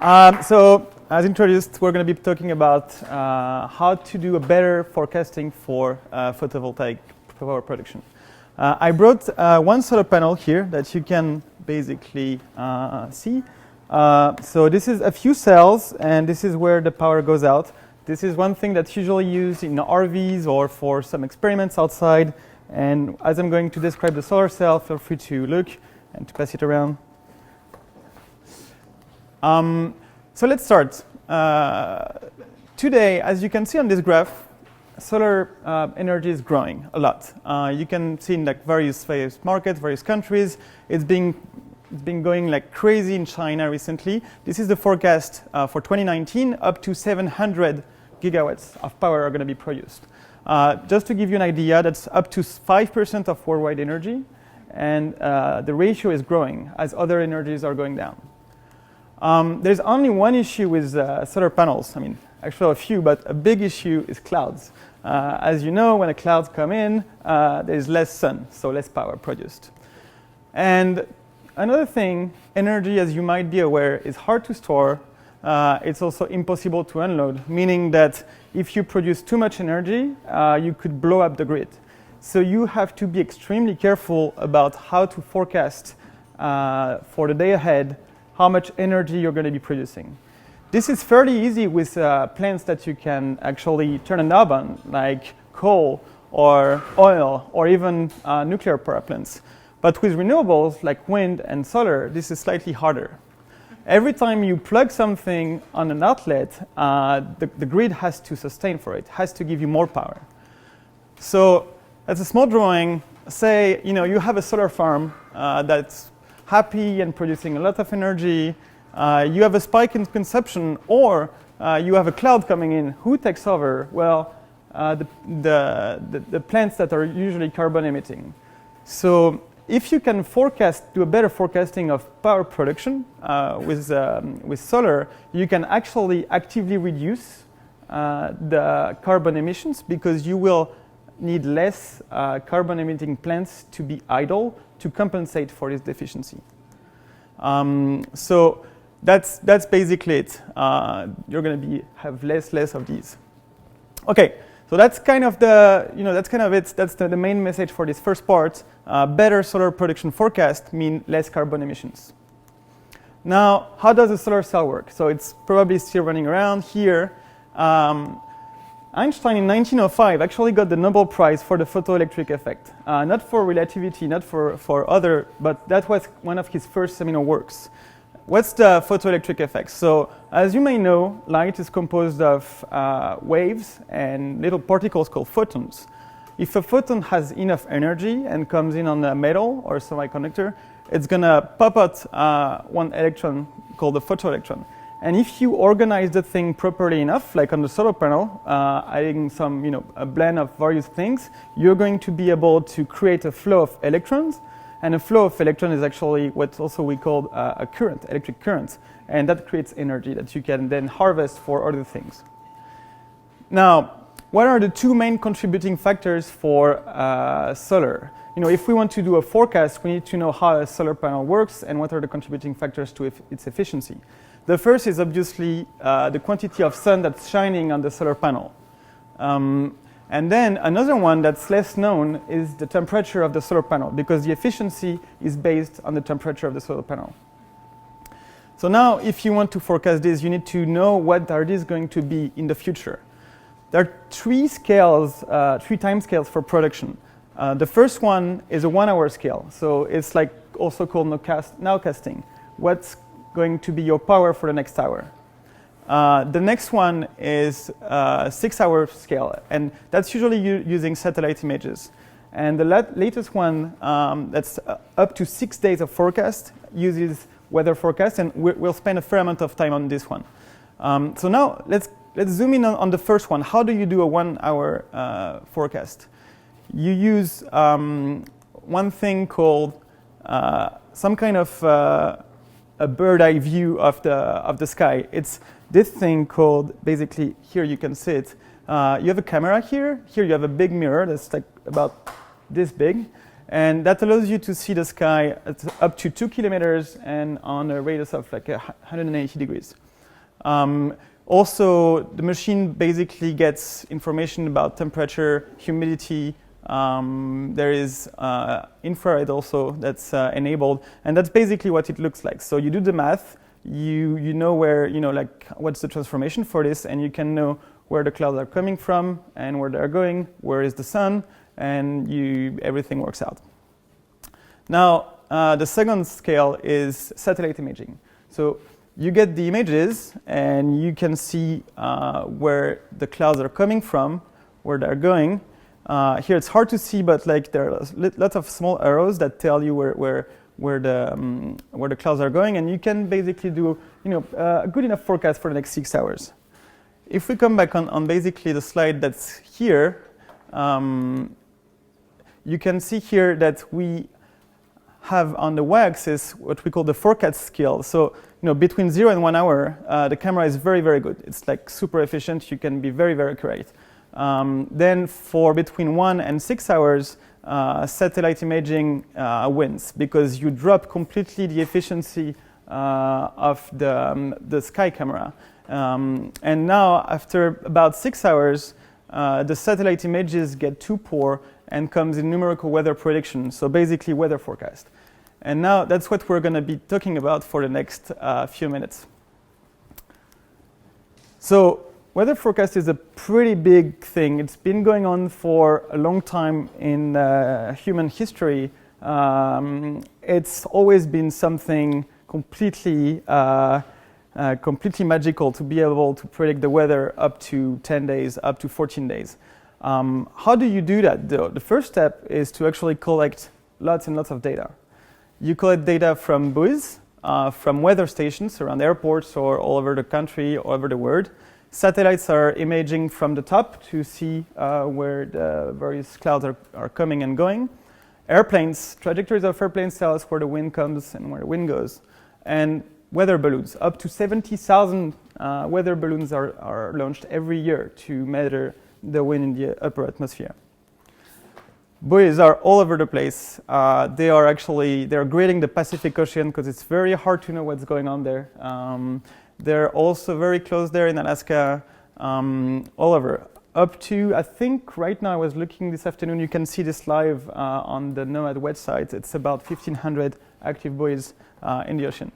So, as introduced, we're going to be talking about how to do a better forecasting for photovoltaic power production. I brought one solar panel here that you can basically see. So this is a few cells, and this is where the power goes out. This is one thing that's usually used in RVs or for some experiments outside. And as I'm going to describe the solar cell, feel free to look and to pass it around. So let's start. Today, as you can see on this graph, solar energy is growing a lot. You can see in like various markets, various countries. It's been going like crazy in China recently. This is the forecast for 2019. Up to 700 gigawatts of power are going to be produced. Just to give you an idea, that's up to 5% of worldwide energy, and the ratio is growing as other energies are going down. There's only one issue with solar panels. I mean, actually a few, but a big issue is clouds. As you know, when the clouds come in, there's less sun, so less power produced. And another thing, energy, as you might be aware, is hard to store. It's also impossible to unload, meaning that if you produce too much energy, you could blow up the grid. So you have to be extremely careful about how to forecast for the day ahead how much energy you're going to be producing. This is fairly easy with plants that you can actually turn a knob on, like coal or oil or even nuclear power plants. But with renewables like wind and solar, this is slightly harder. Every time you plug something on an outlet, the grid has to sustain for it, has to give you more power. So as a small drawing, say you have a solar farm that's happy and producing a lot of energy. You have a spike in consumption, or you have a cloud coming in. Who takes over? Well, the plants that are usually carbon emitting. So if you can do a better forecasting of power production with solar, you can actually actively reduce the carbon emissions, because you will need less carbon emitting plants to be idle to compensate for this deficiency. So that's basically it. You're going to have less of these. Okay, so that's kind of it. That's the main message for this first part. Better solar production forecast mean less carbon emissions. Now, how does a solar cell work? So it's probably still running around here. Einstein in 1905 actually got the Nobel Prize for the photoelectric effect. Not for relativity, not for other, but that was one of his first seminal works. What's the photoelectric effect? So as you may know, light is composed of waves and little particles called photons. If a photon has enough energy and comes in on a metal or a semiconductor, it's going to pop out one electron called the photoelectron. And if you organize the thing properly enough, like on the solar panel, adding a blend of various things, you're going to be able to create a flow of electrons. And a flow of electrons is actually what also we call a current, electric current. And that creates energy that you can then harvest for other things. Now, what are the two main contributing factors for solar? If we want to do a forecast, we need to know how a solar panel works and what are the contributing factors to its efficiency. The first is obviously the quantity of sun that's shining on the solar panel. And then another one that's less known is the temperature of the solar panel, because the efficiency is based on the temperature of the solar panel. So now, if you want to forecast this, you need to know what are these going to be in the future. There are three timescales for production. The first one is a 1 hour scale. So it's like also called nowcasting. What's going to be your power for the next hour? The next one is 6 hour scale, and that's usually using satellite images. And the latest one, that's up to 6 days of forecast, uses weather forecast, and we'll spend a fair amount of time on this one. So now let's zoom in on the first one. How do you do a 1 hour forecast? You use one thing called some kind of a bird eye view of the sky. It's this thing called, basically, here you can see it. You have a camera here. Here you have a big mirror that's like about this big. And that allows you to see the sky at up to 2 kilometers and on a radius of like 180 degrees. Also, the machine basically gets information about temperature, humidity. There is infrared also that's enabled, and that's basically what it looks like. So you do the math, you know where, like what's the transformation for this, and you can know where the clouds are coming from and where they're going, where is the sun, and everything works out. Now, the second scale is satellite imaging. So you get the images, and you can see where the clouds are coming from, where they're going. Here it's hard to see, but like there are lots of small arrows that tell you where the clouds are going, and you can basically do a good enough forecast for the next 6 hours. If we come back on basically the slide that's here, you can see here that we have on the y-axis what we call the forecast scale. So between 0 and 1 hour, the camera is very, very good. It's like super efficient. You can be very, very accurate. Then for between 1 and 6 hours, satellite imaging wins because you drop completely the efficiency of the sky camera. And now, after about 6 hours, the satellite images get too poor and comes in numerical weather prediction, so basically weather forecast. And now that's what we're going to be talking about for the next few minutes. So weather forecast is a pretty big thing. It's been going on for a long time in human history. It's always been something completely magical to be able to predict the weather up to 10 days, up to 14 days. How do you do that, though? The first step is to actually collect lots and lots of data. You collect data from buoys, from weather stations around airports or all over the country, all over the world. Satellites are imaging from the top to see where the various clouds are coming and going. Airplanes, trajectories of airplanes tell us where the wind comes and where the wind goes. And weather balloons, up to 70,000 weather balloons are launched every year to measure the wind in the upper atmosphere. Buoys are all over the place. They're grading the Pacific Ocean because it's very hard to know what's going on there. They're also very close there in Alaska, all over. Up to, I think right now I was looking this afternoon, you can see this live on the NOAD website. It's about 1,500 active buoys in the ocean.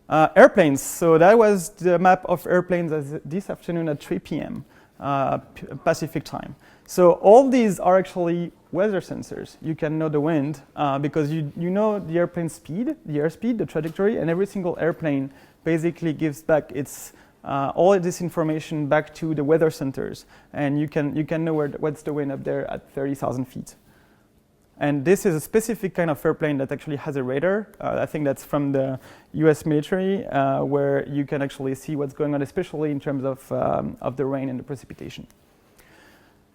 Airplanes, so that was the map of airplanes as this afternoon at 3 p.m. Pacific time. So all these are actually weather sensors. You can know the wind because you know the airplane speed, the airspeed, the trajectory, and every single airplane basically gives back its all of this information back to the weather centers, and you can know what's the wind up there at 30,000 feet. And this is a specific kind of airplane that actually has a radar. I think that's from the US military, where you can actually see what's going on, especially in terms of the rain and the precipitation.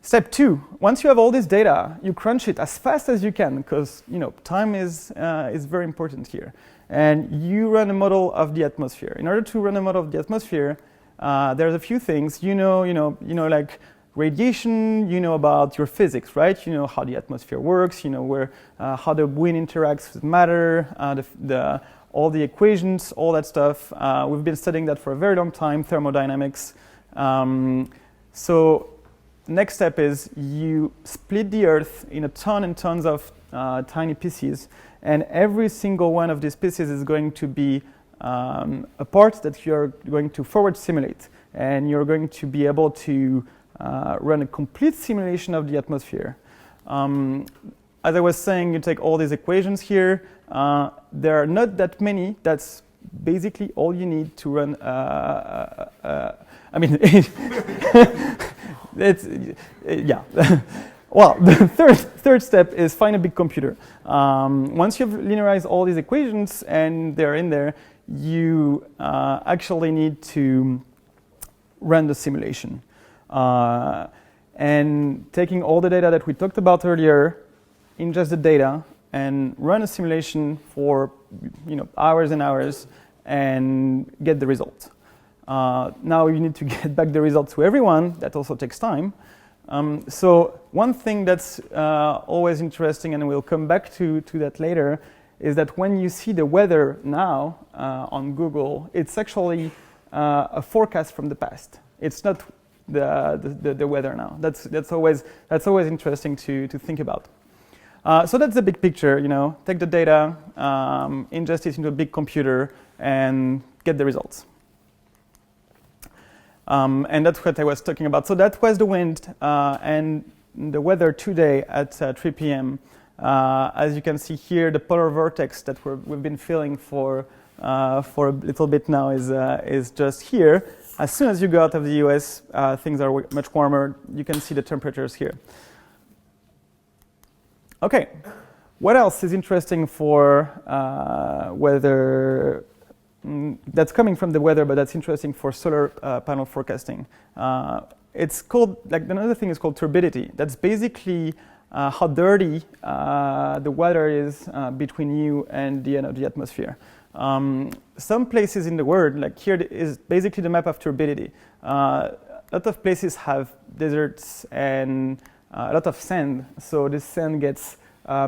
Step 2, once you have all this data, you crunch it as fast as you can, because time is very important here. And you run a model of the atmosphere. In order to run a model of the atmosphere, there's a few things. Like radiation, you know about your physics, right? You know how the atmosphere works, how the wind interacts with matter, all the equations, all that stuff. We've been studying that for a very long time, thermodynamics. So next step is you split the Earth in a ton and tons of tiny pieces, and every single one of these pieces is going to be a part that you're going to forward simulate, and you're going to be able to run a complete simulation of the atmosphere. As I was saying, you take all these equations here. There are not that many. That's basically all you need to run. Well, the third step is find a big computer. Once you've linearized all these equations and they're in there, you actually need to run the simulation. And taking all the data that we talked about earlier, ingest the data, and run a simulation for hours and hours and get the result. Now you need to get back the results to everyone. That also takes time. So one thing that's always interesting, and we'll come back to that later, is that when you see the weather now on Google, it's actually a forecast from the past. It's not the weather now. That's always interesting to think about. So that's the big picture. Take the data, ingest it into a big computer, and get the results. And that's what I was talking about. So that was the wind and the weather today at 3 p.m. As you can see here, the polar vortex that we've been feeling for a little bit now is just here. As soon as you go out of the US, things are much warmer. You can see the temperatures here. Okay, what else is interesting for weather? That's coming from the weather, but that's interesting for solar panel forecasting. It's called, another thing is called turbidity. That's basically how dirty the water is between you and the end of the atmosphere. Some places in the world, like here is basically the map of turbidity. A lot of places have deserts and a lot of sand, so this sand gets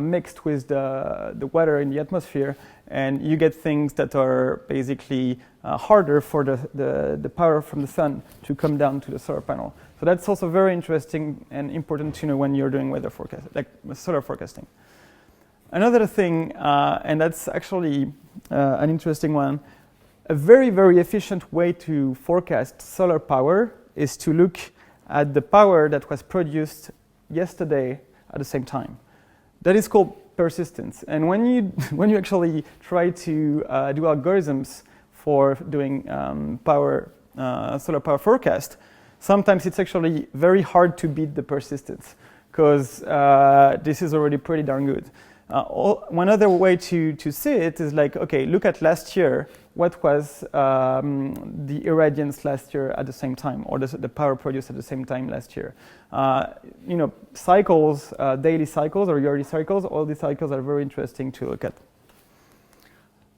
mixed with the water in the atmosphere, and you get things that are basically harder for the power from the sun to come down to the solar panel. So that's also very interesting and important to know when you're doing weather forecast, like solar forecasting. Another thing, and that's actually an interesting one, a very, very efficient way to forecast solar power is to look at the power that was produced yesterday at the same time. That is called persistence. And when you actually try to do algorithms for doing solar power forecast, sometimes it's actually very hard to beat the persistence because this is already pretty darn good. One other way to see it is like, okay, look at last year. What was the irradiance last year at the same time, or the power produced at the same time last year? Cycles, daily cycles or yearly cycles, all these cycles are very interesting to look at.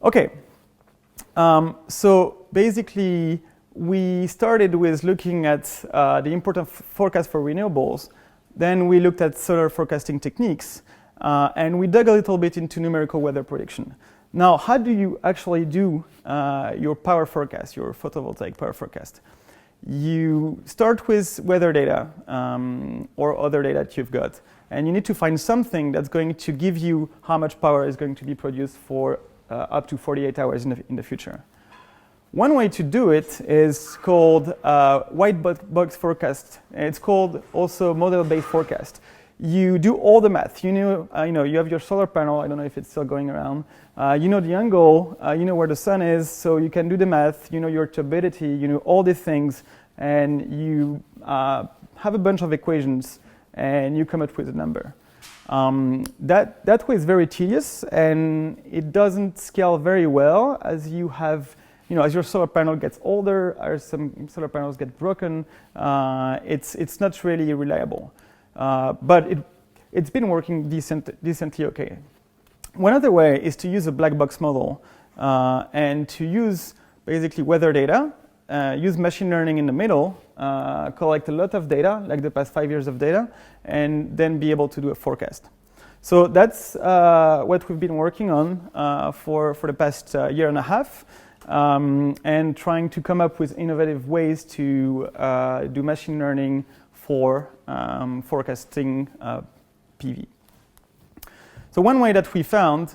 Okay, so basically we started with looking at the important forecast for renewables. Then we looked at solar forecasting techniques. And we dug a little bit into numerical weather prediction. Now, how do you actually do your power forecast, your photovoltaic power forecast? You start with weather data or other data that you've got, and you need to find something that's going to give you how much power is going to be produced for up to 48 hours in the future. One way to do it is called white box forecast. It's called also model-based forecast. You do all the math. You have your solar panel. I don't know if it's still going around. You know the angle. You know where the sun is, so you can do the math. You know your turbidity. You know all these things, and you have a bunch of equations, and you come up with a number. That way is very tedious, and it doesn't scale very well as you have. As your solar panel gets older, as some solar panels get broken, it's not really reliable. But it's been working decently okay. One other way is to use a black box model and to use basically weather data, use machine learning in the middle, collect a lot of data, like the past 5 years of data, and then be able to do a forecast. So that's what we've been working on for the past year and a half, and trying to come up with innovative ways to do machine learning for forecasting PV. So one way that we found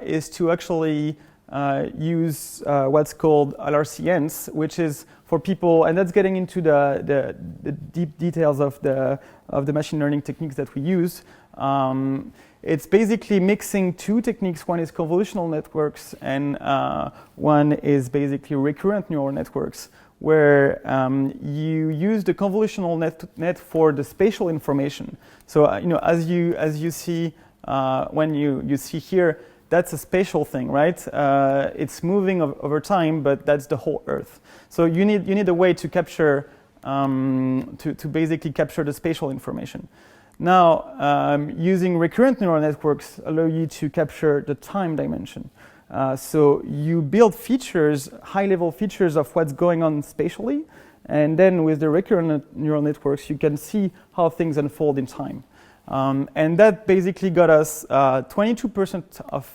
is to actually use what's called LRCNs, which is for people, and that's getting into the deep details of the machine learning techniques that we use. It's basically mixing two techniques. One is convolutional networks, and one is basically recurrent neural networks, where you use the convolutional net for the spatial information. So as you see when you see here, that's a spatial thing, right? It's moving over time, but that's the whole Earth. So you need a way to capture to basically capture the spatial information. Now, using recurrent neural networks allow you to capture the time dimension. So you build features, high-level features of what's going on spatially, and then with the recurrent neural networks, you can see how things unfold in time. And that basically got us 22% of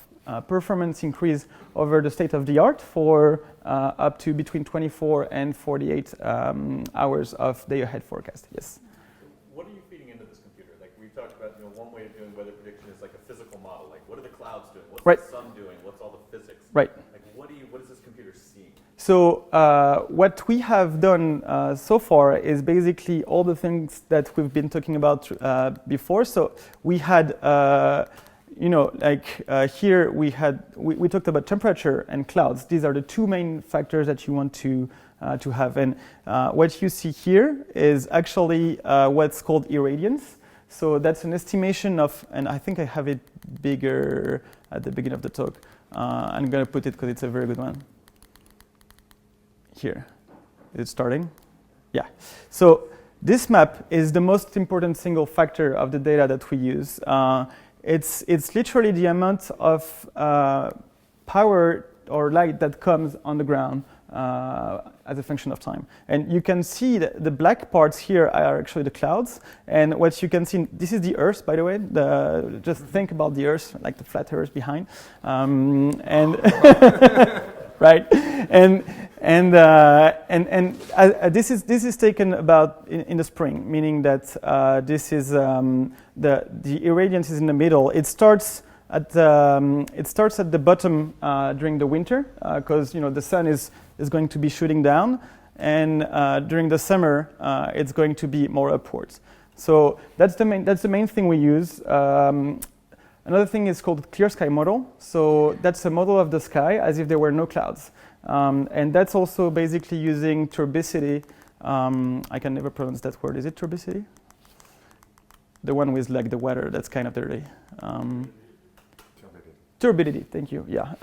performance increase over the state of the art for up to between 24 and 48 hours of day-ahead forecast. Yes. What are you feeding into this computer? Like we talked about, one way of doing weather prediction is like a physical model. Like what are the clouds doing? What's the sun doing? What's all the physics? Right. Like what is this computer seeing? So what we have done so far is basically all the things that we've been talking about before. So we had, here we talked about temperature and clouds. These are the two main factors that you want to have. And what you see here is actually what's called irradiance. So that's an estimation of, and I think I have it bigger at the beginning of the talk. I'm going to put it because it's a very good one. Here. Is it starting? Yeah. So this map is the most important single factor of the data that we use. It's literally the amount of power or light that comes on the ground as a function of time. And you can see that the black parts here are actually the clouds. And what you can see, this is the Earth, by the way. Just think about the Earth, like the flat Earth behind. Right, this is taken about in the spring, meaning that this is the irradiance is in the middle. It starts at the bottom during the winter because the sun is going to be shooting down, and during the summer it's going to be more upwards. So that's the main thing we use. Another thing is called clear sky model. So that's a model of the sky as if there were no clouds. And that's also basically using turbidity. I can never pronounce that word. Is it turbidity? The one with like the water that's kind of dirty. Turbidity, thank you. Yeah,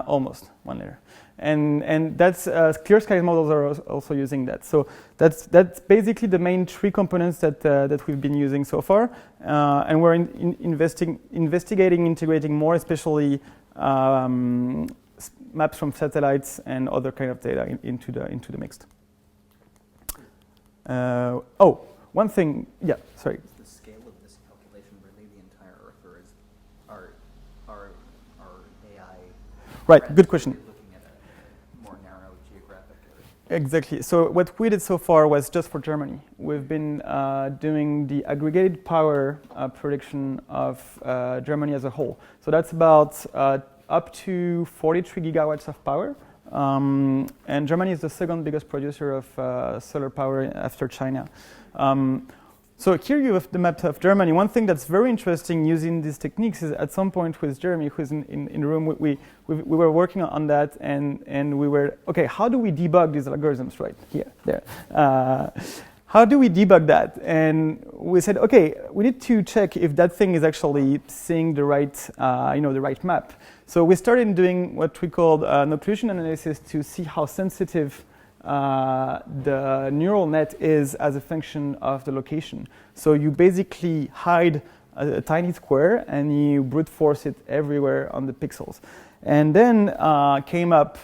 almost one letter. And that's clear sky models are also using that. So that's basically the main three components that we've been using so far, and we're investigating, integrating more, especially maps from satellites and other kind of data into the mix. One thing. Yeah, sorry. Is the scale of this calculation really the entire Earth, or is our AI? Right. Good question. Exactly. So what we did so far was just for Germany. We've been doing the aggregated power prediction of Germany as a whole. So that's about up to 43 gigawatts of power. And Germany is the second biggest producer of solar power after China. So here you have the map of Germany. One thing that's very interesting using these techniques is at some point with Jeremy, who's in the room, we were working on that, and we were, okay, how do we debug these algorithms right here, there? How do we debug that? And we said, okay, we need to check if that thing is actually seeing the right, the right map. So we started doing what we called an occlusion analysis to see how sensitive the neural net is as a function of the location. So you basically hide a tiny square and you brute force it everywhere on the pixels. And then came up,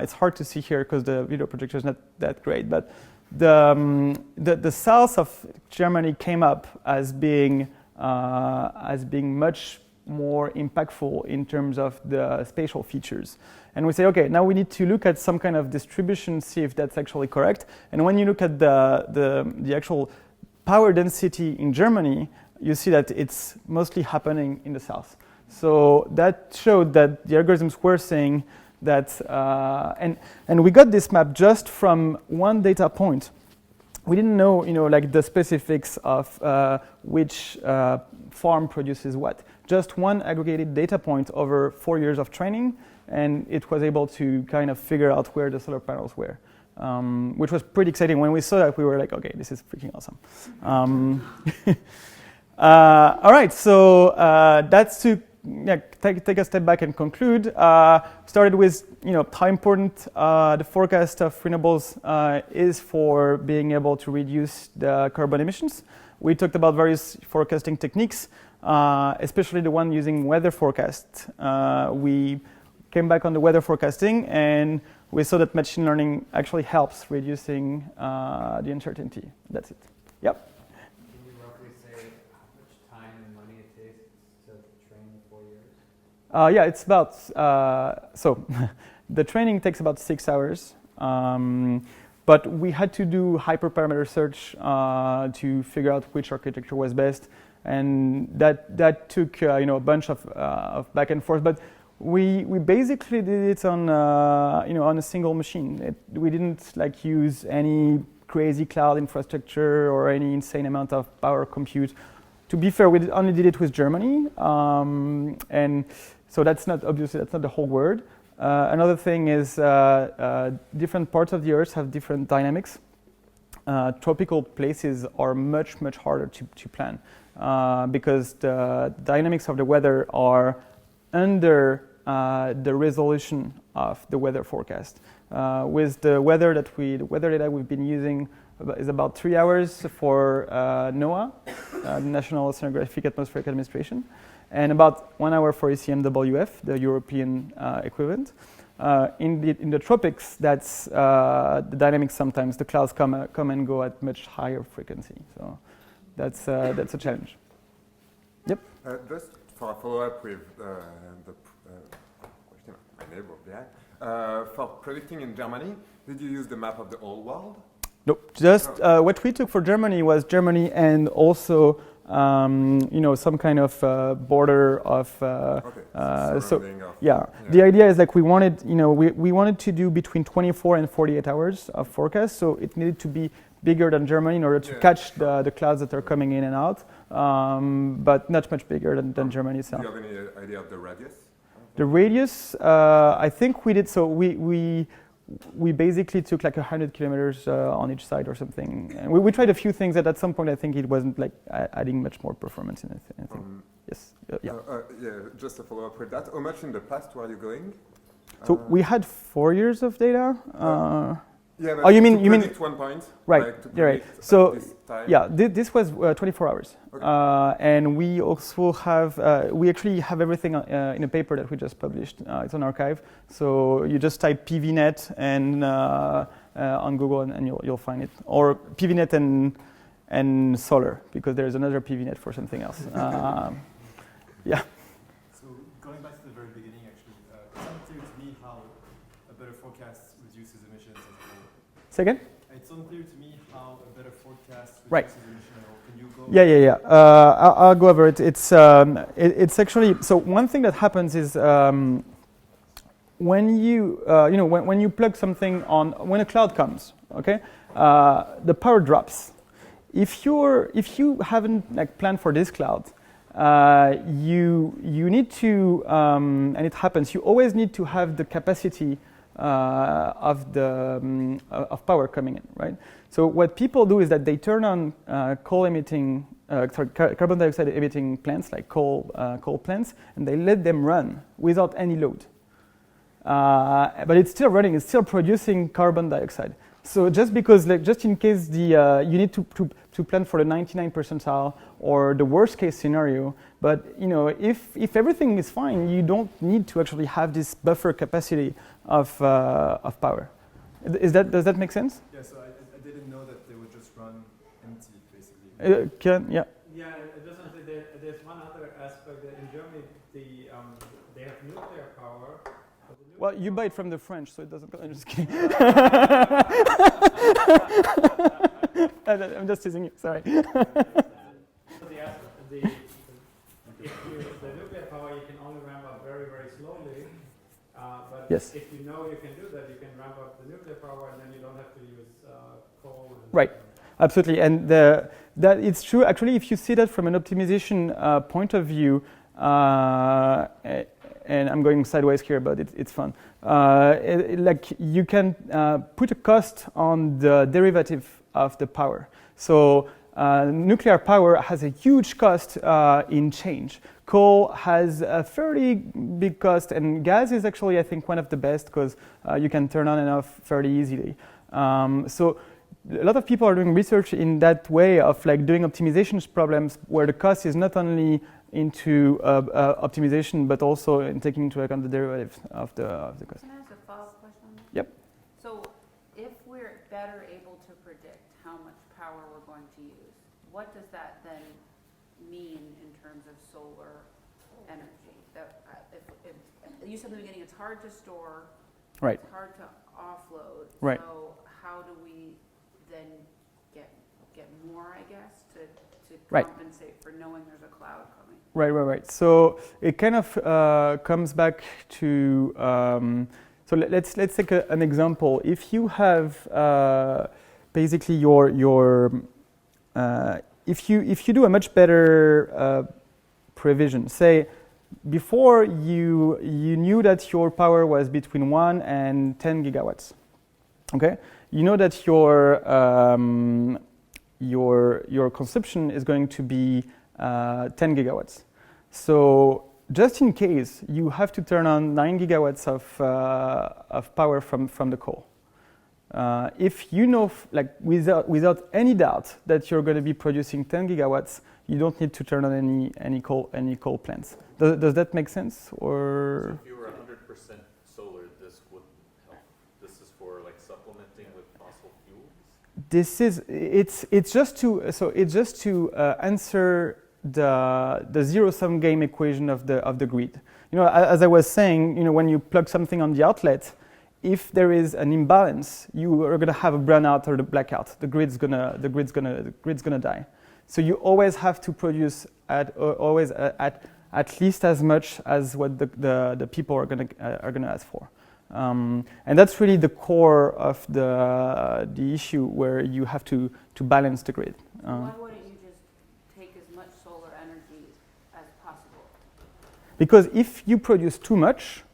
it's hard to see here because the video projector is not that great, but the south of Germany came up as being much more impactful in terms of the spatial features. And we say, okay, now we need to look at some kind of distribution, see if that's actually correct. And when you look at the actual power density in Germany, you see that it's mostly happening in the south. So that showed that the algorithms were saying that, and we got this map just from one data point. We didn't know, like the specifics of which farm produces what. Just one aggregated data point over 4 years of training, and it was able to kind of figure out where the solar panels were, which was pretty exciting. When we saw that, we were like, okay, this is freaking awesome. All right, so that's to take a step back and conclude. Started with how important the forecast of renewables is for being able to reduce the carbon emissions. We talked about various forecasting techniques, especially the one using weather forecast. We came back on the weather forecasting, and we saw that machine learning actually helps reducing the uncertainty. That's it. Yep. Can you roughly say how much time and money it takes to train 4 years? Yeah, it's about, so The training takes about 6 hours. But we had to do hyperparameter search to figure out which architecture was best, and that took a bunch of back and forth. But we basically did it on on a single machine. We didn't use any crazy cloud infrastructure or any insane amount of power compute. To be fair, we only did it with Germany, and so that's not the whole world. Another thing is different parts of the Earth have different dynamics. Tropical places are much harder to plan because the dynamics of the weather are under the resolution of the weather forecast. With the weather data we've been using is about 3 hours for NOAA, the National Oceanographic Atmospheric Administration, and about 1 hour for ECMWF, the European equivalent. In the tropics, that's the dynamics. Sometimes the clouds come and go at much higher frequency, so that's a challenge. Yep. Just for a follow-up with the question of my neighbor behind, for predicting in Germany, did you use the map of the whole world? Nope. Just what we took for Germany was Germany and also some kind of border of. The idea is we wanted we wanted to do between 24 and 48 hours of forecast, so it needed to be bigger than Germany in order to catch the clouds that are coming in and out, but not much bigger than Germany itself. Do you have any idea of the radius? The radius, I think we did. So we basically took 100 kilometers on each side or something. And we tried a few things that at some point I think it wasn't adding much more performance in anything. Yes. Just to follow up with that, how much in the past were you going? So we had 4 years of data. But you mean 1 point? Right. Right. So this was 24 hours. Okay. And we also have we actually have everything in a paper that we just published. It's on archive. So you just type PVNet and on Google and you'll find it, or PVNet and solar, because there's another PVNet for something else. Yeah. So going back to the very beginning, actually, it's unclear to me how a better forecast reduces emissions as a whole. Say again? It's unclear to me how a better forecast reduces Right. emissions at all. Can you go? Yeah. I'll go over it. It's actually, so one thing that happens is when you when you plug something on, when a cloud comes, okay, the power drops. If you haven't planned for this cloud, you need to, and it happens, you always need to have the capacity of power coming in, right? So what people do is that they turn on carbon dioxide emitting plants, like coal plants, and they let them run without any load. But it's still running, it's still producing carbon dioxide. So just because, just in case you need to plan for the 99th percentile or the worst case scenario, but if everything is fine, you don't need to actually have this buffer capacity of power. Does that make sense? Yeah. So I didn't know that they would just run empty, basically. Yeah. Yeah, just want to say there's one other aspect that in Germany they have nuclear power. Well, you buy it from the French, so it doesn't. I'm just kidding. I'm just teasing you. Sorry. The nuclear power you can only ramp up very, very slowly. But Yes. if you know you can do that, you can ramp up the nuclear power, and then you don't have to use coal. Right. Absolutely, and that it's true. Actually, if you see that from an optimization point of view, and I'm going sideways here, but it's fun. You can put a cost on the derivative of the power. So nuclear power has a huge cost in change. Coal has a fairly big cost, and gas is actually, I think, one of the best because you can turn on and off fairly easily. So a lot of people are doing research in that way of doing optimization problems where the cost is not only into optimization, but also in taking into account the derivative of the cost. Can I ask a follow-up question? Yep. So if we're better able to predict how much power we're going to use, what does that then mean in terms of solar energy? That if you said in the beginning it's hard to store Right. It's hard to offload. Right. So how do we then get more, I guess, to Right. compensate for knowing there's a cloud coming? Right. So it kind of comes back to. So let's take an example. If you have basically your if you do a much better prevision, say before you knew that your power was between 1 and 10 gigawatts. Okay, you know that your consumption is going to be 10 gigawatts. So just in case, you have to turn on 9 gigawatts of power from the coal. If you know, like without any doubt, that you're going to be producing 10 gigawatts, you don't need to turn on any coal plants. Does that make sense? Or So if you were 100% solar, this would help. This is for like supplementing with fossil fuels. It's just to answer the zero-sum game equation of the grid. You know, as I was saying, you know, when you plug something on the outlet, if there is an imbalance, you are going to have a brownout or the blackout. The grid's gonna die. So you always have to produce at least as much as what the people are gonna ask for. And that's really the core of the issue, where you have to balance the grid. Why wouldn't you just take as much solar energy as possible? Because if you produce too much,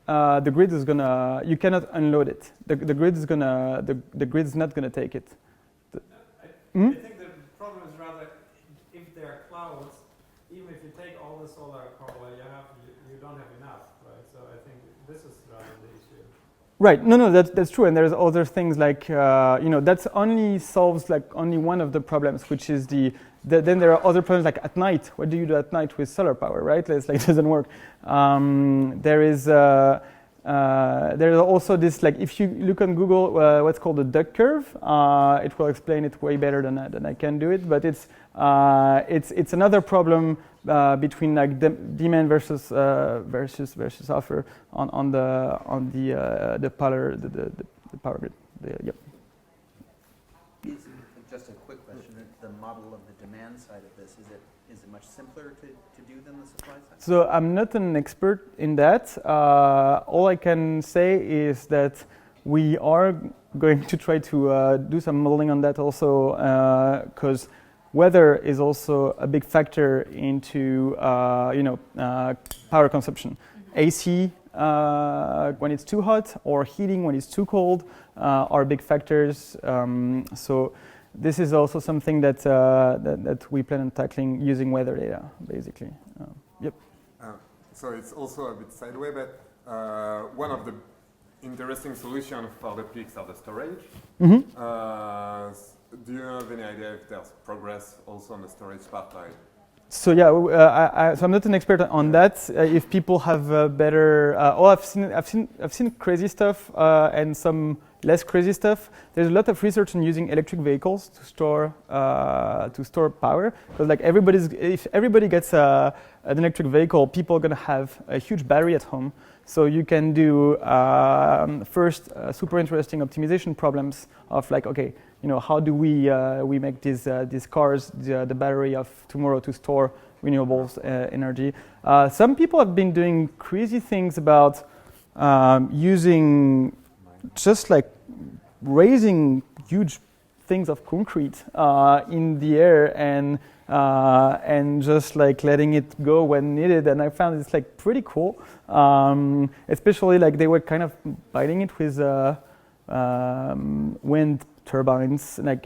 the grid is gonna. You cannot unload it. The grid's not gonna take it. I think the problem is rather if there are clouds, even if you take all the solar power you don't have enough, right? So I think this is rather the issue. Right. No, that's true. And there's other things like that only solves like only one of the problems, which is then there are other problems like at night. What do you do at night with solar power, right? It's like doesn't work. There's also this, like, if you look on Google, what's called the duck curve. It will explain it way better than I can do it. But it's another problem between like demand versus offer on the power grid. Yep. Just a quick question, the model of the demand side of this, is it much simpler to do than the supply side? So I'm not an expert in that. All I can say is that we are going to try to do some modeling on that also, because weather is also a big factor into power consumption. AC when it's too hot, or heating when it's too cold, are big factors. So this is also something that we plan on tackling using weather data, basically. Yep. So it's also a bit sideways, but one of the interesting solutions for the peaks are the storage. Mm-hmm. Do you have any idea if there's progress also on the storage part? So yeah, so I'm not an expert on that. If people have better, I've seen crazy stuff and some less crazy stuff. There's a lot of research on using electric vehicles to store power. Because like if everybody gets an electric vehicle, people are gonna have a huge battery at home. So you can do first super interesting optimization problems of like, okay, how do we make these cars the battery of tomorrow to store renewables energy? Some people have been doing crazy things about using just like raising huge things of concrete in the air and just like letting it go when needed. And I found it's like pretty cool, especially like they were kind of biting it with wind turbines, like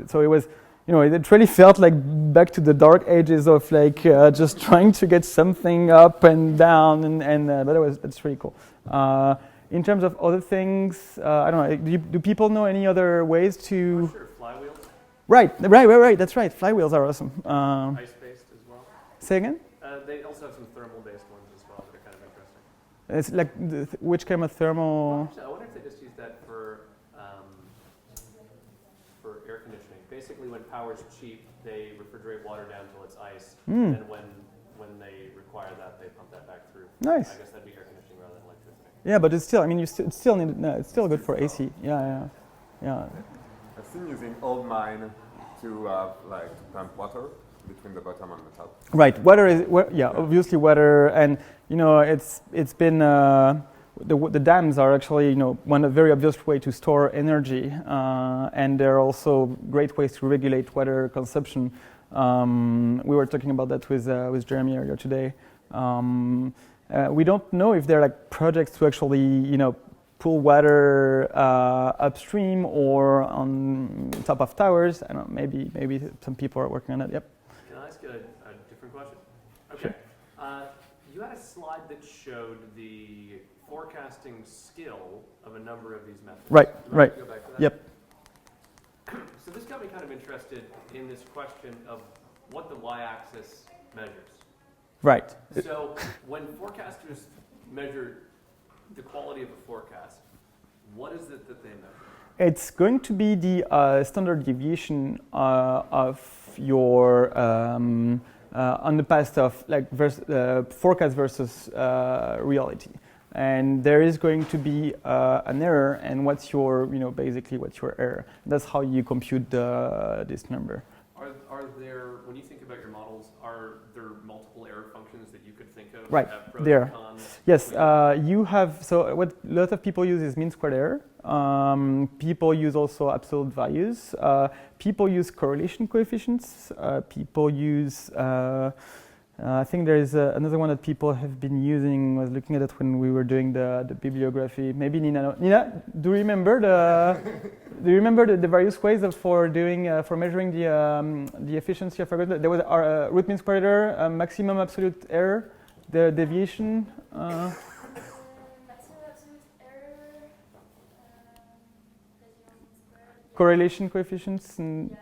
so it was, it really felt like back to the dark ages of like just trying to get something up and down, but that's really cool. In terms of other things, I don't know. Do people know any other ways to? Sure, flywheels. Right. That's right. Flywheels are awesome. Ice-based as well. Say again? They also have some thermal-based ones as well that are kind of interesting. It's like which kind of thermal? Actually, I wonder if they just use that for air conditioning. Basically, when power's cheap, they refrigerate water down till it's ice. And then when they require that, they pump that back through. Nice. I guess that'd be air conditioning rather than electricity. Yeah, but it's still, I mean, it's still need, no, it's still good for AC. Yeah. I've seen using old mine to like to pump water between the bottom and the top. Right. Water is, obviously water, and it's been the dams are actually one very obvious way to store energy, and they're also great ways to regulate water consumption. We were talking about that with Jeremy earlier today. We don't know if there are like projects to actually pull water upstream or on top of towers. I don't know. Maybe some people are working on that. Yep. Can I ask a different question? Okay. You had a slide that showed the forecasting skill of a number of these methods. Right. You Right. Go back to that? Yep. So this got me kind of interested in this question of what the y-axis measures. Right. So when forecasters measure the quality of a forecast, what is it that they measure? It's going to be the standard deviation of your on the past of like forecast versus reality, and there is going to be an error, and what's your basically what's your error? That's how you compute this number. Are there, when you think about your models, are there multiple error functions that you could think of? Right, That have pros there. and cons? Yes, you have, so what a lot of people use is mean squared error. People use also absolute values. People use correlation coefficients. People use, I think there is another one that people have been using. I was looking at it when we were doing the bibliography. Maybe Nina, do you remember the various ways for measuring the efficiency? I forgot. There was root mean squared error, maximum absolute error, the deviation. Maximum absolute error, Correlation coefficients, and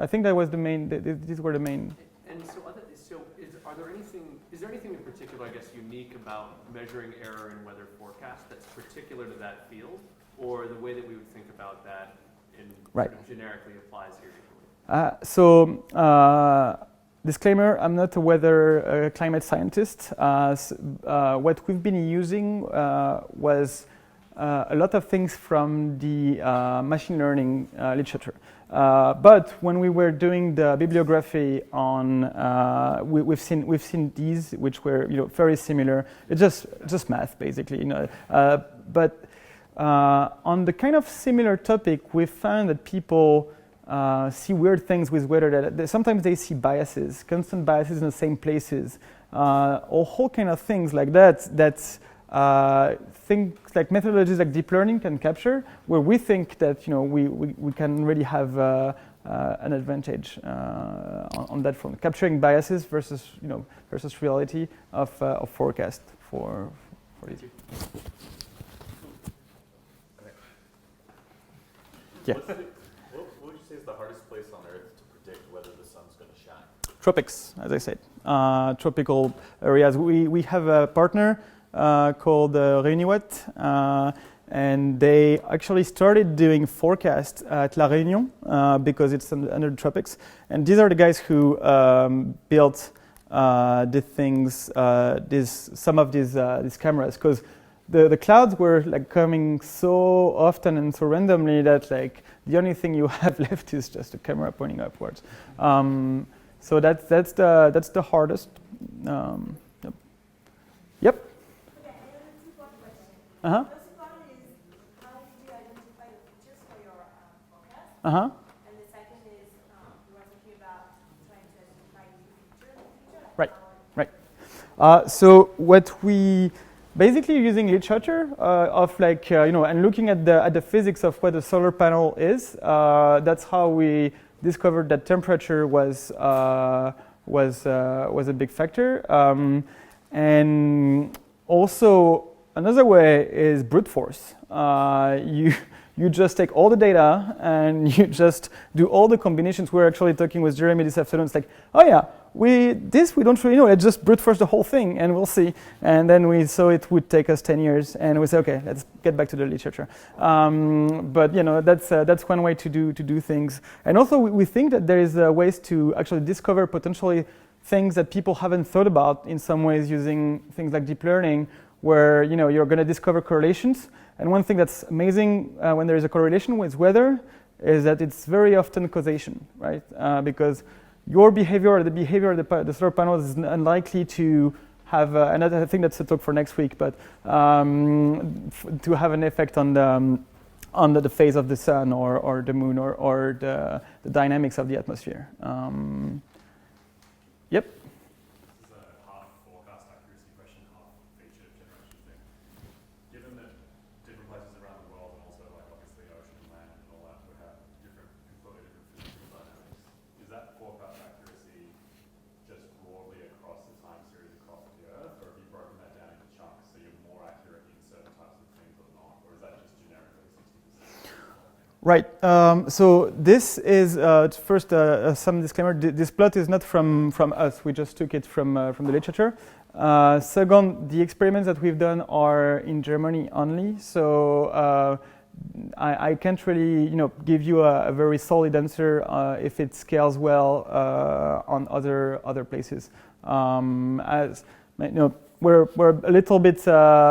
I think that was the main. These were the main. And so, is there anything in particular, I guess, unique about measuring error in weather forecast that's particular to that field, or the way that we would think about that in Right. sort of generically applies here? Disclaimer: I'm not a weather climate scientist. What we've been using was a lot of things from the machine learning literature. But when we were doing the bibliography on, we've seen these, which were very similar. It's just math, basically. But on the kind of similar topic, we found that people see weird things with weather data. Sometimes they see biases, constant biases in the same places, or whole kind of things like that. Things like methodologies like deep learning can capture, where we think that we can really have an advantage on that front, capturing biases versus reality of forecast for these. Yeah. What would you say is the hardest place on Earth to predict whether the sun's going to shine? Tropics, as I said, tropical areas. We have a partner called renewable, and they actually started doing forecasts at La Réunion because it's under the tropics. And these are the guys who built the things, some of these cameras, because the clouds were like coming so often and so randomly that like the only thing you have left is just a camera pointing upwards. So that's the hardest. Yep. Okay, I have a two-part question. Uh-huh. First part is, how did you identify the features for your forecast? Uh-huh. And the second is, you were talking about trying to identify new features in the future. Like Right. how- Right. So what we basically using literature of like and looking at the physics of what a solar panel is. That's how we discovered that temperature was a big factor. And also another way is brute force. You just take all the data and you just do all the combinations. We're actually talking with Jeremy this afternoon. It's like, oh yeah, we don't really know. Let's just brute force the whole thing and we'll see. And then we saw it would take us 10 years, and we said, okay, let's get back to the literature. But that's one way to do things. And also we think that there is ways to actually discover potentially things that people haven't thought about in some ways using things like deep learning, where you're going to discover correlations. And one thing that's amazing when there is a correlation with weather is that it's very often causation, right? Because your behavior or the behavior of the solar panels is unlikely to have, and I think that's a talk for next week, but to have an effect on the phase of the sun or the moon or the dynamics of the atmosphere. Yep. This is a half forecast accuracy question, half feature generation thing. Given that different places around the world and also like obviously ocean and land and all that would have completely different physical dynamics, is that forecast accuracy just broadly across the time series across the Earth, or have you broken that down into chunks so you're more accurate in certain types of things or not, or is that just generically 60%? Right. So this is first some disclaimer. This plot is not from us. We just took it from the literature. Second, the experiments that we've done are in Germany only. So I can't really give you a very solid answer if it scales well on other places. As we're a little bit.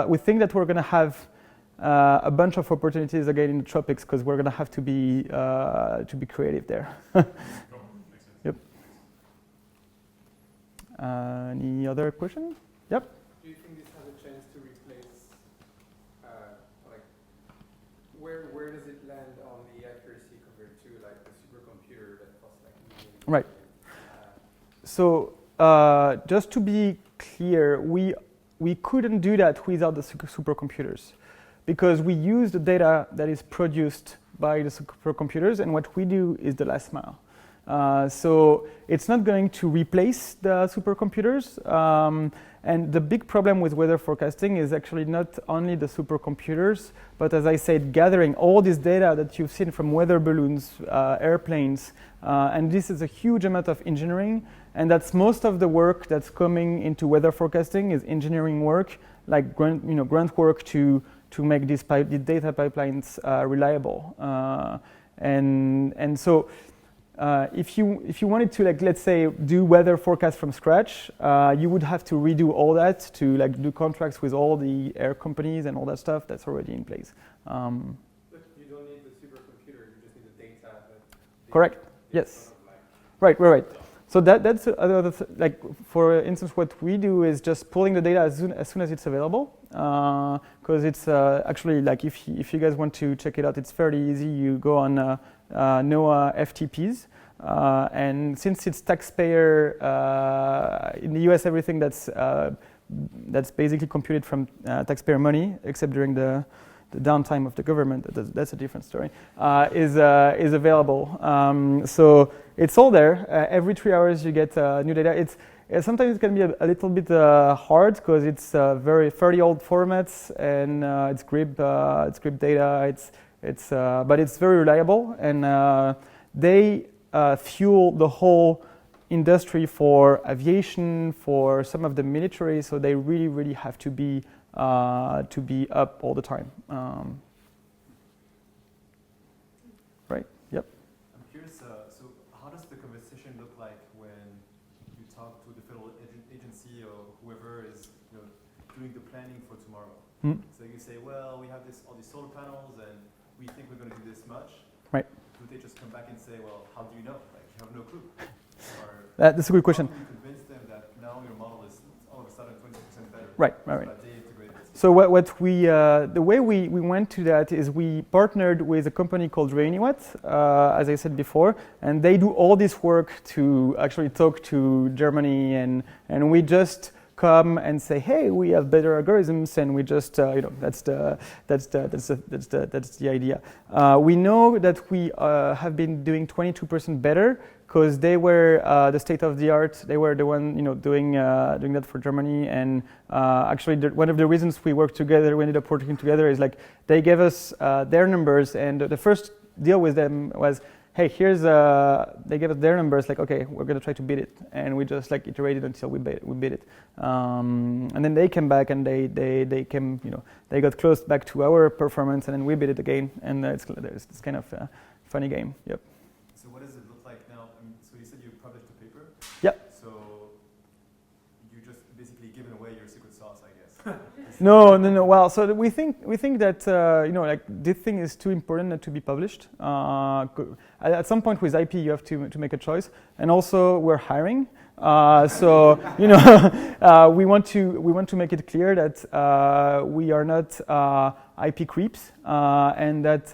We think that we're going to have a bunch of opportunities again in the tropics because we're going to have to be creative there. Yep. Any other question? Yep. Do you think this has a chance to replace, like, where does it land on the accuracy compared to like the supercomputer that costs like $1 million? Right. So just to be clear, we couldn't do that without the supercomputers, because we use the data that is produced by the supercomputers, and what we do is the last mile. So it's not going to replace the supercomputers. And the big problem with weather forecasting is actually not only the supercomputers, but as I said, gathering all this data that you've seen from weather balloons, airplanes, and this is a huge amount of engineering, and that's most of the work that's coming into weather forecasting is engineering work, like grunt work to make these data pipelines reliable. And so if you wanted to, like, let's say, do weather forecast from scratch, you would have to redo all that to like do contracts with all the air companies and all that stuff that's already in place. But you don't need the supercomputer, you just need the data. Correct. Yes. Right. So that's another like, for instance, what we do is just pulling the data as soon as it's available, because it's actually, like, if you guys want to check it out, it's fairly easy. You go on NOAA FTPs, and since it's taxpayer in the US, everything that's basically computed from taxpayer money, except during the downtime of the government, that's a different story, is available. So it's all there. Every 3 hours you get new data. Sometimes it can be a little bit hard because it's fairly old formats, and it's script data. But it's very reliable, and they fuel the whole industry for aviation, for some of the military. So they really, really have to be up all the time. Right. Yep. I'm curious, so how does the conversation look like when you talk to the federal agency or whoever is doing the planning for tomorrow? Mm. So you say, well, we have all these solar panels and we think we're going to do this much. Right. Do they just come back and say, well, how do you know? Like, you have no clue. Or That's a good question. how do you convince them that now your model is all of a sudden 20% better? Right. So the way we went to that is we partnered with a company called Rainiwatt, as I said before, and they do all this work to actually talk to Germany, and we just come and say, hey, we have better algorithms, and we just that's the idea. We know that we have been doing 22% better because they were the state of the art. They were the one doing that for Germany, and actually one of the reasons we ended up working together is like they gave us their numbers, and the first deal with them was, hey, they gave us their numbers, like, okay, we're going to try to beat it. And we just like iterated until we beat it. And then they came back and they came, they got close back to our performance, and then we beat it again. And it's kind of a funny game. Yep. So what does it look like now? I mean, so you said you published a paper. Yep. So you just basically given away your secret sauce sauce, I guess. No. Well, so we think that like this thing is too important not to be published. At some point with IP, you have to make a choice, and also we're hiring. So we want to make it clear that we are not IP creeps, and that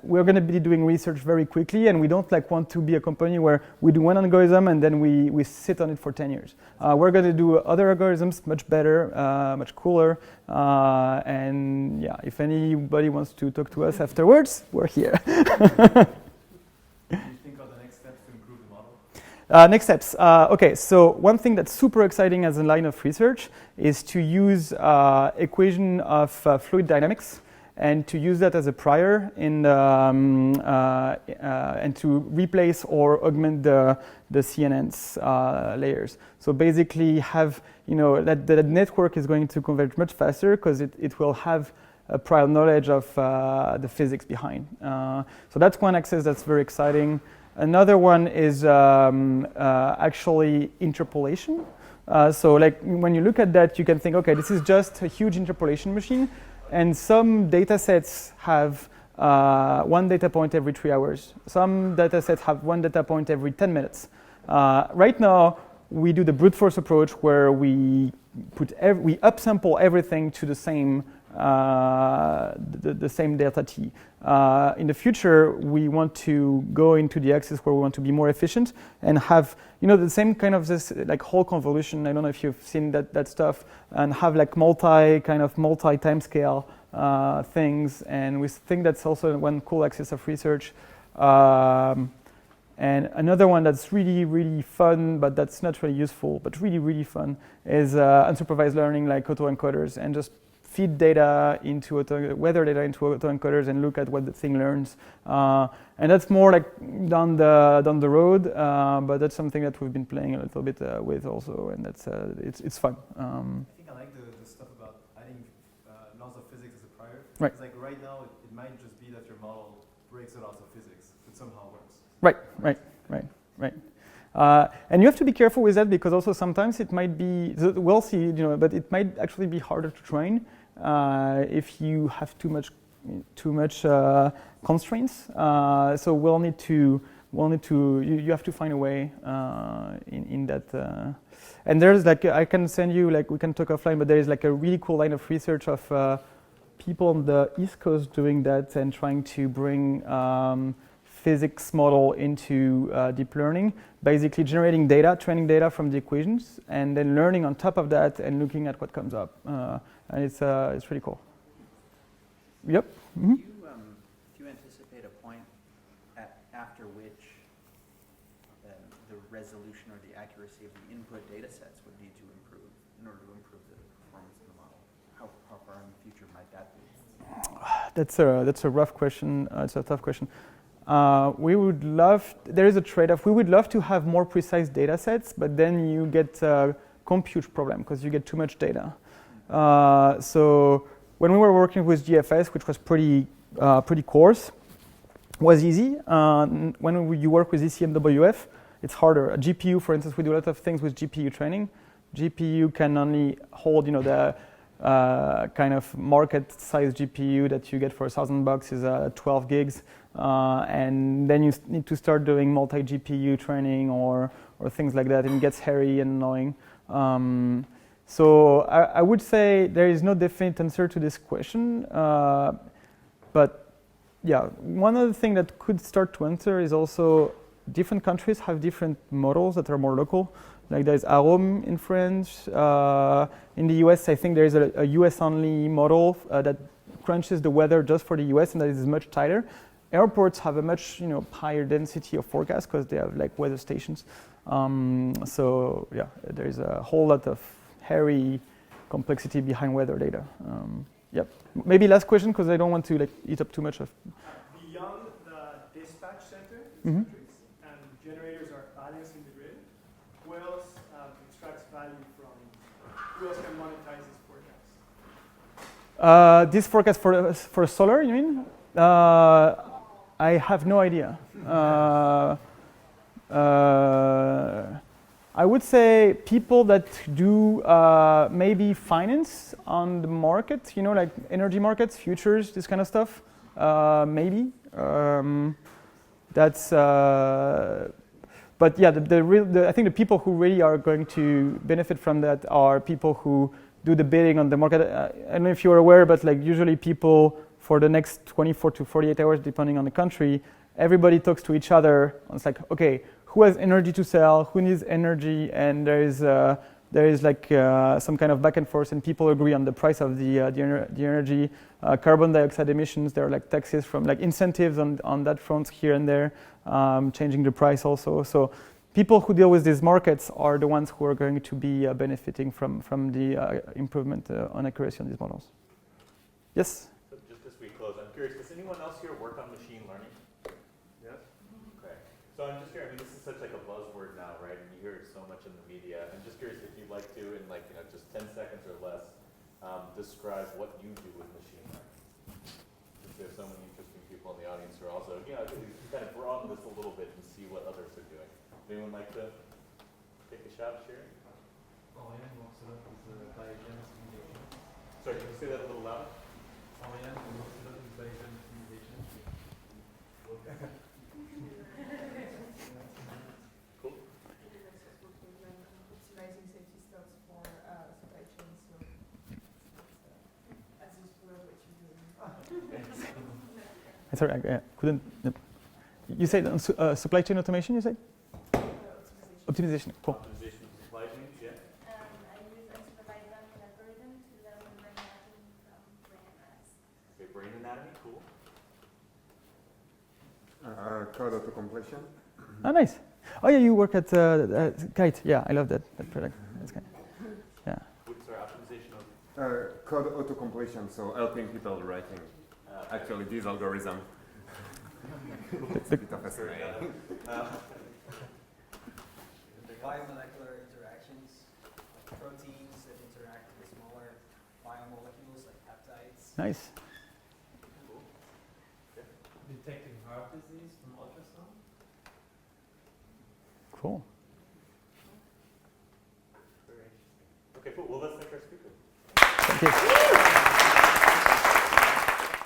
we're going to be doing research very quickly, and we don't want to be a company where we do one algorithm and then we sit on it for 10 years. We're going to do other algorithms much better, much cooler, and yeah, if anybody wants to talk to us afterwards, we're here. What do you think are the next steps to improve the model? Next steps. Okay, so one thing that's super exciting as a line of research is to use equation of fluid dynamics and to use that as a prior in and to replace or augment the CNN's layers. So basically have, that the network is going to converge much faster because it will have a prior knowledge of the physics behind. So that's one access that's very exciting. Another one is actually interpolation. So when you look at that, you can think, okay, this is just a huge interpolation machine. And some data sets have one data point every 3 hours. Some data sets have one data point every 10 minutes. Right now, we do the brute force approach where we upsample everything to the same delta t. In the future, we want to go into the axis where we want to be more efficient and have the same kind of this whole convolution. I don't know if you've seen that stuff, and have multi timescale things. And we think that's also one cool axis of research. And another one that's really, really fun, but that's not really useful, but really, really fun, is unsupervised learning, like autoencoders, and just feed data into weather data into autoencoders and look at what the thing learns. And that's more down the road, but that's something that we've been playing a little bit with also, and that's it's fun. I think I like the stuff about adding laws of physics as a prior. Right. It's right now it might just be that your model breaks the laws of physics, but somehow works. Right. And you have to be careful with that because also sometimes it might be, we'll see, but it might actually be harder to train if you have too much constraints. So we'll need to, you have to find a way in that. And there's I can send you, we can talk offline, but there is a really cool line of research of people on the East Coast doing that and trying to bring physics model into deep learning, basically generating data, training data from the equations, and then learning on top of that and looking at what comes up. And it's really cool. Yep. Mm-hmm. Do you anticipate a point after which the resolution or the accuracy of the input data sets would need to improve in order to improve the performance of the model? How far in the future might that be? That's a rough question. It's a tough question. We would love, there is a trade-off. We would love to have more precise data sets, but then you get a compute problem because you get too much data. So when we were working with GFS, which was pretty coarse, was easy. When you work with ECMWF, it's harder. A GPU, for instance, we do a lot of things with GPU training. GPU can only hold, the kind of market-sized GPU that you get for $1,000 is 12 gigs. And then you need to start doing multi-GPU training or things like that, and it gets hairy and annoying. So I would say there is no definite answer to this question, but yeah, one other thing that could start to answer is also different countries have different models that are more local. Like there's Arome in France. In the US, I think there is a US-only model that crunches the weather just for the US, and that is much tighter. Airports have a much higher density of forecast because they have weather stations. So yeah, there is a whole lot of hairy complexity behind weather data. Yep. Maybe last question because I don't want to eat up too much of. Beyond the dispatch center, Mm-hmm. and generators are balancing the grid, who else extracts value from? Who else can monetize this forecast? This forecast for solar, you mean? I have no idea. I would say people that do maybe finance on the market, you know, like energy markets, futures, this kind of stuff, maybe. That's, but yeah, I think the people who really are going to benefit from that are people who do the bidding on the market. I don't know if you're aware, but like usually people for the next 24 to 48 hours, depending on the country, everybody talks to each other. It's like, okay, who has energy to sell? Who needs energy? And there is like some kind of back and forth, and people agree on the price of the energy. Carbon dioxide emissions, there are like taxes from like incentives on that front here and there, changing the price also. So people who deal with these markets are the ones who are going to be benefiting from the improvement on accuracy on these models. Yes? So just as we close, I'm curious, does anyone else here work on machine learning? Yes. Okay. So I'm just curious, I mean, this is such like a buzzword now, right? And you hear it so much in the media. I'm just curious if you'd like to, in like, you know, just 10 seconds or less, describe what you do with machine learning. Since there's so many interesting people in the audience who are also, you know, you can kind of broaden this a little bit and see what others are doing. Anyone like to take a shot, sharing? Orion works a lot with Bayesian optimization. Sorry, can you say that a little louder? Orion works a lot with Bayesian optimization. Cool. Optimizing safety stocks for supply chain, so as useful as what you're doing. Sorry, I couldn't. You said supply chain automation, you said? Optimization, cool. Optimization of supply chains, yeah. I use unsupervised learning algorithm to learn brain anatomy from brain mass. Okay, brain anatomy, cool. Code auto-completion. Oh, nice. Oh, yeah, you work at Kite. Yeah, I love that product. That's kind. Yeah. Sorry, optimization of. Code auto-completion, so helping people writing. Actually, this algorithm. It's a bit of a saying. Biomolecular interactions, like proteins that interact with smaller biomolecules like peptides. Nice. Cool. Yeah. Detecting heart disease from ultrasound. Cool. Very interesting. Okay, cool. Well, let's thank our speaker. Thank you.